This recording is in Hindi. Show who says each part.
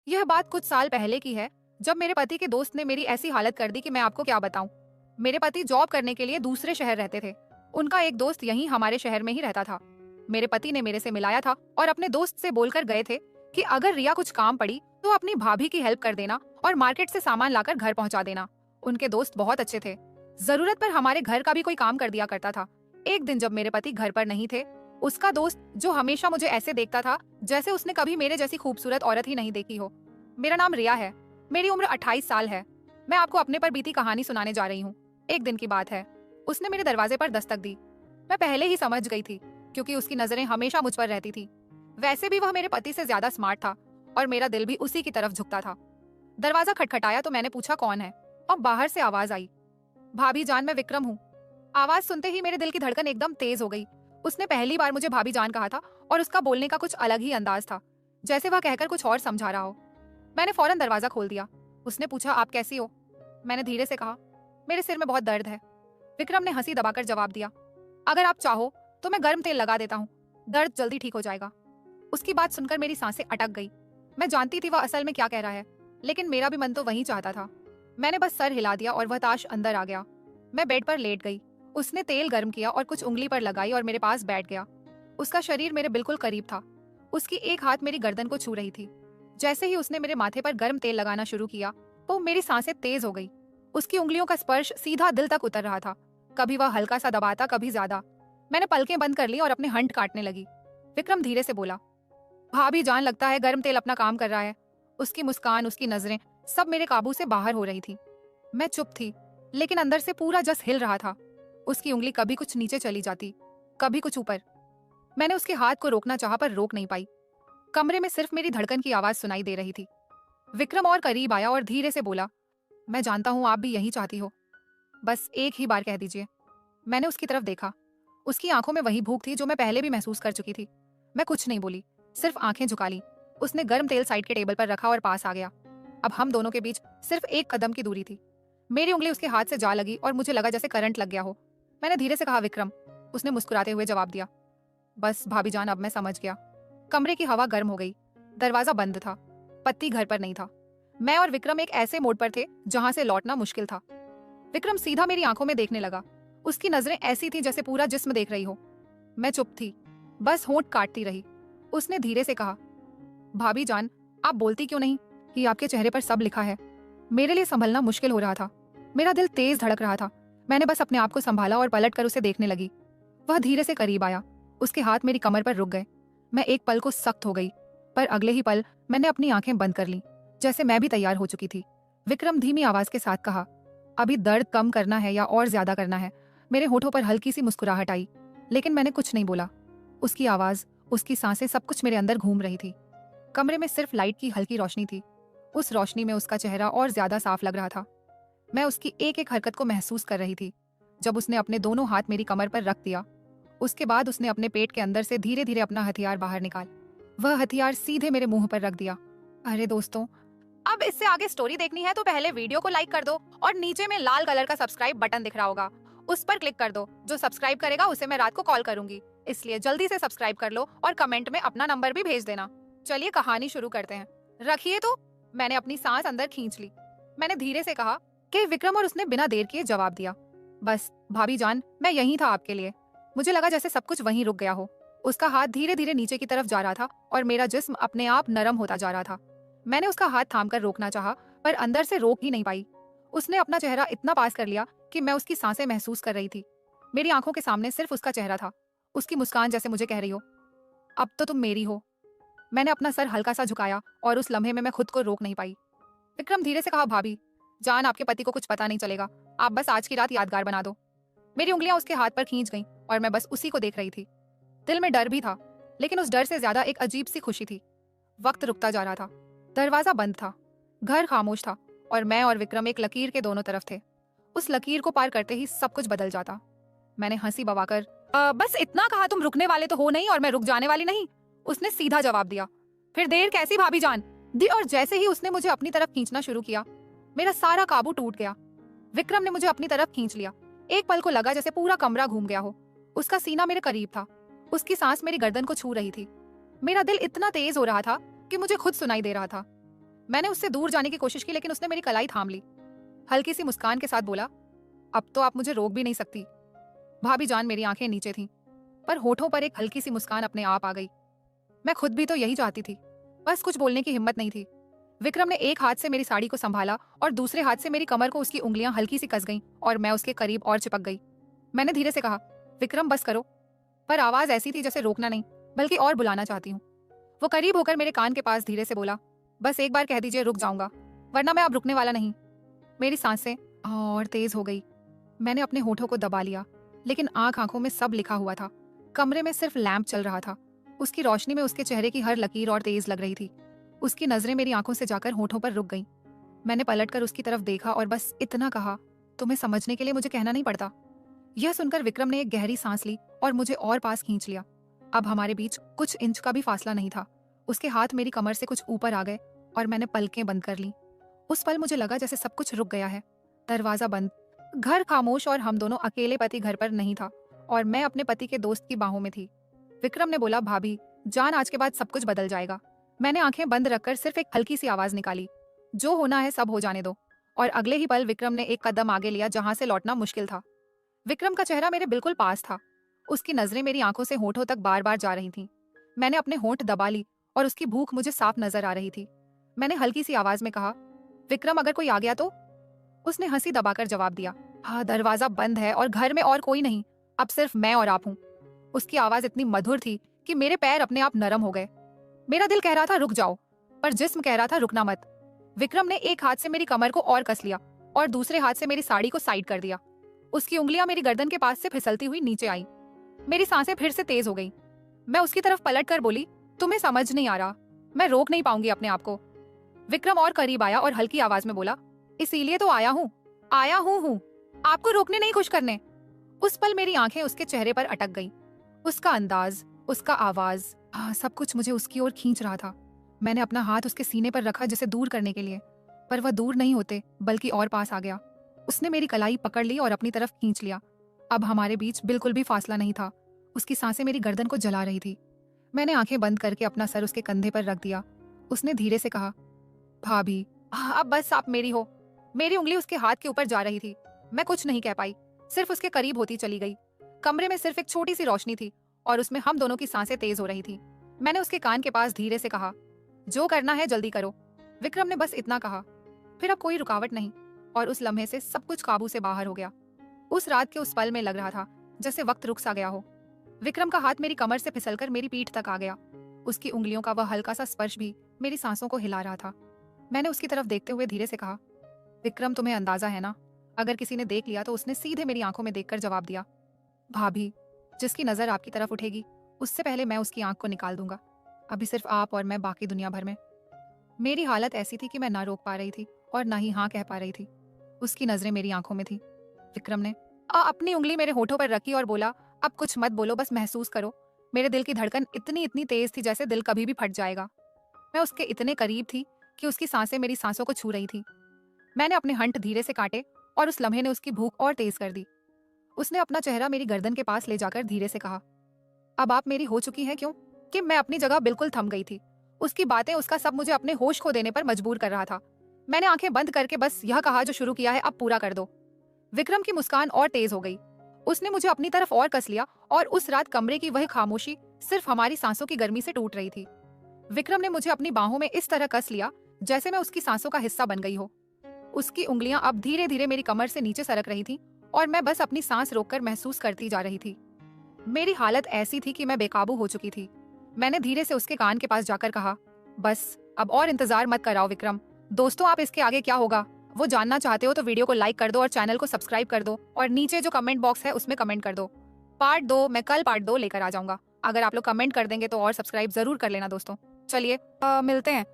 Speaker 1: यह बात कुछ साल पहले की है, जब मेरे पति के दोस्त ने मेरी ऐसी हालत कर दी कि मैं आपको क्या बताऊं। मेरे पति जॉब करने के लिए दूसरे शहर रहते थे। उनका एक दोस्त यहीं हमारे शहर में ही रहता था। मेरे पति ने मेरे से मिलाया था और अपने दोस्त से बोलकर गए थे कि अगर रिया कुछ काम पड़ी तो अपनी भाभी की हेल्प कर देना और मार्केट से सामान लाकर घर पहुंचा देना। उनके दोस्त बहुत अच्छे थे, जरूरत पर हमारे घर का भी कोई काम कर दिया करता था। एक दिन जब मेरे पति घर पर नहीं थे, उसका दोस्त, जो हमेशा मुझे ऐसे देखता था जैसे उसने कभी मेरे जैसी खूबसूरत औरत ही नहीं देखी हो। मेरा नाम रिया है, मेरी उम्र 28 साल है। मैं आपको अपने पर बीती कहानी सुनाने जा रही हूँ। एक दिन की बात है, उसने मेरे दरवाजे पर दस्तक दी। मैं पहले ही समझ गई थी, क्योंकि उसकी नजरें हमेशा मुझ पर रहती थी। वैसे भी वह मेरे पति से ज्यादा स्मार्ट था और मेरा दिल भी उसी की तरफ झुकता था। दरवाजा खटखटाया तो मैंने पूछा कौन है, और बाहर से आवाज आई, भाभी जान, मैं विक्रम हूँ। आवाज सुनते ही मेरे दिल की धड़कन एकदम तेज हो गई। उसने पहली बार मुझे भाभी जान कहा था और उसका बोलने का कुछ अलग ही अंदाज था, जैसे वह कहकर कुछ और समझा रहा हो। मैंने फौरन दरवाजा खोल दिया। उसने पूछा, आप कैसी हो? मैंने धीरे से कहा, मेरे सिर में बहुत दर्द है। विक्रम ने हंसी दबाकर जवाब दिया, अगर आप चाहो तो मैं गर्म तेल लगा देता हूँ, दर्द जल्दी ठीक हो जाएगा। उसकी बात सुनकर मेरी सांसें अटक गई। मैं जानती थी वह असल में क्या कह रहा है, लेकिन मेरा भी मन तो वही चाहता था। मैंने बस सर हिला दिया और वह ताश अंदर आ गया। मैं बेड पर लेट गई। उसने तेल गर्म किया और कुछ उंगली पर लगाई और मेरे पास बैठ गया। उसका शरीर मेरे बिल्कुल करीब था। उसकी एक हाथ मेरी गर्दन को छू रही थी। जैसे ही उसने मेरे माथे पर गर्म तेल लगाना शुरू किया तो मेरी सांसें तेज हो गई। उसकी उंगलियों का स्पर्श सीधा दिल तक उतर रहा था। कभी वह हल्का सा दबाता, कभी ज्यादा। मैंने पलकें बंद कर ली और अपने हंट काटने लगी। विक्रम धीरे से बोला, भाभी जान, लगता है गर्म तेल अपना काम कर रहा है। उसकी मुस्कान, उसकी नजरें, सब मेरे काबू से बाहर हो रही थी। मैं चुप थी, लेकिन अंदर से पूरा जस हिल रहा था। उसकी उंगली कभी कुछ नीचे चली जाती, कभी कुछ ऊपर। मैंने उसके हाथ को रोकना चाहा पर रोक नहीं पाई। कमरे में सिर्फ मेरी धड़कन की आवाज सुनाई दे रही थी। विक्रम और करीब आया और धीरे से बोला, मैं जानता हूं आप भी यही चाहती हो, बस एक ही बार कह दीजिए। मैंने उसकी तरफ देखा। उसकी आंखों में वही भूख थी जो मैं पहले भी महसूस कर चुकी थी। मैं कुछ नहीं बोली, सिर्फ आंखें झुका ली। उसने गर्म तेल साइड के टेबल पर रखा और पास आ गया। अब हम दोनों के बीच सिर्फ एक कदम की दूरी थी। मेरी उंगली उसके हाथ से जा लगी और मुझे लगा जैसे करंट लग गया हो। मैंने धीरे से कहा, विक्रम। उसने मुस्कुराते हुए जवाब दिया, बस भाभी जान, अब मैं समझ गया। कमरे की हवा गर्म हो गई। दरवाजा बंद था। पति घर पर नहीं था। मैं और विक्रम एक ऐसे मोड़ पर थे जहां से लौटना मुश्किल था। विक्रम सीधा मेरी आंखों में देखने लगा। उसकी नजरें ऐसी थी जैसे पूरा जिस्म देख रही हो। मैं चुप थी, बस होंठ काटती रही। उसने धीरे से कहा, भाभी जान, आप बोलती क्यों नहीं कि आपके चेहरे पर सब लिखा है? मेरे लिए संभलना मुश्किल हो रहा था। मेरा दिल तेज धड़क रहा था। मैंने बस अपने आप को संभाला और पलट कर उसे देखने लगी। वह धीरे से करीब आया। उसके हाथ मेरी कमर पर रुक गए। मैं एक पल को सख्त हो गई, पर अगले ही पल मैंने अपनी आंखें बंद कर ली, जैसे मैं भी तैयार हो चुकी थी। विक्रम धीमी आवाज के साथ कहा, अभी दर्द कम करना है या और ज्यादा करना है? मेरे होठों पर हल्की सी मुस्कुराहट आई, लेकिन मैंने कुछ नहीं बोला। उसकी आवाज, उसकी सांसें, सब कुछ मेरे अंदर घूम रही थी। कमरे में सिर्फ लाइट की हल्की रोशनी थी। उस रोशनी में उसका चेहरा और ज्यादा साफ लग रहा था। मैं उसकी एक एक हरकत को महसूस कर रही थी। जब उसने अपने दोनों हाथ मेरी कमर पर रख दिया, उसके बाद उसने अपने पेट के अंदर से धीरे धीरे अपना हथियार बाहर निकाल वह हथियार सीधे मेरे मुंह पर रख दिया। अरे दोस्तों, अब इससे आगे स्टोरी देखनी है तो पहले वीडियो को लाइक कर दो और नीचे में लाल कलर का सब्सक्राइब बटन दिख रहा होगा, उस पर क्लिक कर दो। जो सब्सक्राइब करेगा उसे मैं रात को कॉल करूंगी, इसलिए जल्दी से सब्सक्राइब कर लो और कमेंट में अपना नंबर भी भेज देना। चलिए कहानी शुरू करते हैं। रखिए तो। मैंने अपनी सांस अंदर खींच ली। मैंने धीरे से कहा कि विक्रम, और उसने बिना देर किए जवाब दिया, बस भाभी जान, मैं यहीं था आपके लिए। मुझे लगा जैसे सब कुछ वहीं रुक गया हो। उसका हाथ धीरे धीरे नीचे की तरफ जा रहा था और मेरा जिस्म अपने आप नरम होता जा रहा था। मैंने उसका हाथ थामकर रोकना चाहा, पर अंदर से रोक ही नहीं पाई। उसने अपना चेहरा इतना पास कर लिया कि मैं उसकी सांसें महसूस कर रही थी। मेरी आंखों के सामने सिर्फ उसका चेहरा था, उसकी मुस्कान जैसे मुझे कह रही हो, अब तो तुम मेरी हो। मैंने अपना सर हल्का सा झुकाया और उस लम्हे में मैं खुद को रोक नहीं पाई। विक्रम धीरे से कहा, भाभी जान, आपके पति को कुछ पता नहीं चलेगा, आप बस आज की रात यादगार बना दो। मेरी उंगलियां उसके हाथ पर खींच गईं और मैं बस उसी को देख रही थी। दिल में डर भी था, लेकिन उस डर से ज्यादा एक अजीब सी खुशी थी। वक्त रुकता जा रहा था। दरवाजा बंद था, घर खामोश था और मैं और विक्रम एक लकीर के दोनों तरफ थे। उस लकीर को पार करते ही सब कुछ बदल जाता। मैंने हंसी बवाकर, बस इतना कहा, तुम रुकने वाले तो हो नहीं और मैं रुक जाने वाली नहीं। उसने सीधा जवाब दिया, फिर देर कैसी भाभी जान दी। और जैसे ही उसने मुझे अपनी तरफ खींचना शुरू किया, मेरा सारा काबू टूट गया। विक्रम ने मुझे अपनी तरफ खींच लिया। एक पल को लगा जैसे पूरा कमरा घूम गया हो। उसका सीना मेरे करीब था, उसकी सांस मेरी गर्दन को छू रही थी। मेरा दिल इतना तेज हो रहा था कि मुझे खुद सुनाई दे रहा था। मैंने उससे दूर जाने की कोशिश की, लेकिन उसने मेरी कलाई थाम ली। हल्की सी मुस्कान के साथ बोला, अब तो आप मुझे रोक भी नहीं सकती। भाभी जान मेरी आंखें नीचे थीं, पर होठों पर एक हल्की सी मुस्कान अपने आप आ गई। मैं खुद भी तो यही चाहती थी, बस कुछ बोलने की हिम्मत नहीं थी। विक्रम ने एक हाथ से मेरी साड़ी को संभाला और दूसरे हाथ से मेरी कमर को उसकी उंगलियां हल्की सी कस गईं और मैं उसके करीब और चिपक गई। मैंने धीरे से कहा, विक्रम बस करो, पर आवाज ऐसी थी जैसे रोकना नहीं बल्कि और बुलाना चाहती हूँ। वो करीब होकर मेरे कान के पास धीरे से बोला, बस एक बार कह दीजिए रुक जाऊंगा, वरना मैं अब रुकने वाला नहीं। मेरी सांसें और तेज हो गई। मैंने अपने होठों को दबा लिया, लेकिन आंखों में सब लिखा हुआ था। कमरे में सिर्फ लैंप चल रहा था। उसकी रोशनी में उसके चेहरे की हर लकीर और तेज लग रही थी। उसकी नजरें मेरी आंखों से जाकर होठों पर रुक गईं। मैंने पलटकर उसकी तरफ देखा और बस इतना कहा, तुम्हें समझने के लिए मुझे कहना नहीं पड़ता। यह सुनकर विक्रम ने एक गहरी सांस ली और मुझे और पास खींच लिया। अब हमारे बीच कुछ इंच का भी फासला नहीं था। उसके हाथ मेरी कमर से कुछ ऊपर आ गए और मैंने पलकें बंद कर ली। उस पल मुझे लगा जैसे सब कुछ रुक गया है। दरवाजा बंद, घर खामोश और हम दोनों अकेले। पति घर पर नहीं था और मैं अपने पति के दोस्त की बाहों में थी। विक्रम ने बोला, भाभी जान, आज के बाद सब कुछ बदल जाएगा। मैंने आंखें बंद रखकर सिर्फ एक हल्की सी आवाज निकाली, जो होना है सब हो जाने दो। और अगले ही पल विक्रम ने एक कदम आगे लिया जहां से लौटना मुश्किल था। विक्रम का चेहरा मेरे बिल्कुल पास था। उसकी नजरें मेरी आंखों से होठों तक बार बार जा रही थीं। मैंने अपने होंठ दबा ली और उसकी भूख मुझे साफ नजर आ रही थी। मैंने हल्की सी आवाज में कहा, विक्रम अगर कोई आ गया तो? उसने हंसी दबाकर जवाब दिया, हाँ दरवाजा बंद है और घर में और कोई नहीं, अब सिर्फ मैं और आप हूँ। उसकी आवाज इतनी मधुर थी कि मेरे पैर अपने आप नरम हो गए। मेरा दिल कह रहा था रुक जाओ, पर जिस्म कह रहा था रुकना मत। विक्रम ने एक हाथ से मेरी कमर को और कस लिया और दूसरे हाथ से मेरी साड़ी को साइड कर दिया। उसकी उंगलियां मेरी गर्दन के पास से फिसलती हुई नीचे आई। मेरी सांसें फिर से तेज हो गई। मैं उसकी तरफ पलट कर बोली, तुम्हें समझ नहीं आ रहा, मैं रोक नहीं पाऊंगी अपने आप को। विक्रम और करीब आया और हल्की आवाज में बोला, इसीलिए तो आया हूँ आपको रोकने नहीं, खुश करने। उस पल मेरी आंखें उसके चेहरे पर अटक गईं। उसका अंदाज, उसका आवाज, सब कुछ मुझे उसकी ओर खींच रहा था। मैंने अपना हाथ उसके सीने पर रखा जिसे दूर करने के लिए, पर वह दूर नहीं होते बल्कि और पास आ गया। उसने मेरी कलाई पकड़ ली और अपनी तरफ खींच लिया। अब हमारे बीच बिल्कुल भी फासला नहीं था। उसकी सांसें मेरी गर्दन को जला रही थी। मैंने आंखें बंद करके अपना सर उसके कंधे पर रख दिया। उसने धीरे से कहा, भाभी अब बस आप मेरी हो। मेरी उंगली उसके हाथ के ऊपर जा रही थी। मैं कुछ नहीं कह पाई, सिर्फ उसके करीब होती चली गई। कमरे में सिर्फ एक छोटी सी रोशनी थी और उसमें हम दोनों की सांसें तेज हो रही थी। मैंने उसके कान के पास धीरे से कहा, जो करना है जल्दी करो। विक्रम ने बस इतना कहा। फिर अब कोई रुकावट नहीं और उस लम्हे से सब कुछ काबू से बाहर हो गया। उस रात के उस पल में लग रहा था जैसे वक्त रुक सा गया हो। विक्रम का हाथ मेरी कमर से फिसलकर मेरी पीठ तक आ गया। उसकी उंगलियों का वह हल्का सा स्पर्श भी मेरी सांसों को हिला रहा था। मैंने उसकी तरफ देखते हुए धीरे से कहा, विक्रम तुम्हें अंदाजा है ना, अगर किसी ने देख लिया तो? उसने सीधे मेरी आंखों में देखकर जवाब दिया, भाभी जिसकी नजर आपकी तरफ उठेगी उससे पहले मैं उसकी आंख को निकाल दूंगा। अभी सिर्फ आप और मैं, बाकी दुनिया भर में। मेरी हालत ऐसी थी कि मैं ना रोक पा रही थी और ना ही हाँ कह पा रही थी। उसकी नजरें मेरी आंखों में थी। विक्रम ने अपनी उंगली मेरे होठों पर रखी और बोला, अब कुछ मत बोलो, बस महसूस करो। मेरे दिल की धड़कन इतनी इतनी तेज थी जैसे दिल कभी भी फट जाएगा। मैं उसके इतने करीब थी कि उसकी सांसें मेरी सांसों को छू रही थी। मैंने अपने हंट धीरे से काटे और उस लम्हे ने उसकी भूख और तेज कर दी। उसने अपना चेहरा मेरी गर्दन के पास ले जाकर धीरे से कहा, अब आप मेरी हो चुकी हैं क्यों? कि मैं अपनी जगह बिल्कुल थम गई थी। उसकी बातें, उसका सब मुझे अपने होश खो देने पर मजबूर कर रहा था। मैंने आंखें बंद करके बस यह कहा, जो शुरू किया है अब पूरा कर दो। विक्रम की मुस्कान और तेज हो गई। उसने मुझे अपनी तरफ और कस लिया और उस रात कमरे की वह खामोशी सिर्फ हमारी सांसों की गर्मी से टूट रही थी। विक्रम ने मुझे अपनी बाहों में इस तरह कस लिया जैसे मैं उसकी सांसों का हिस्सा बन गई हो। उसकी उंगलियां अब धीरे धीरे मेरी कमर से नीचे सरक रही थीं और मैं बस अपनी सांस रोककर महसूस करती जा रही थी। मेरी हालत ऐसी थी कि मैं बेकाबू हो चुकी थी। मैंने धीरे से उसके कान के पास जाकर कहा, बस अब और इंतजार मत कराओ विक्रम। दोस्तों, आप इसके आगे क्या होगा वो जानना चाहते हो तो वीडियो को लाइक कर दो और चैनल को सब्सक्राइब कर दो और नीचे जो कमेंट बॉक्स है उसमें कमेंट कर दो। पार्ट 2 मैं कल पार्ट 2 लेकर आ जाऊंगा। अगर आप लोग कमेंट कर देंगे तो और सब्सक्राइब जरूर कर लेना दोस्तों। चलिए मिलते हैं।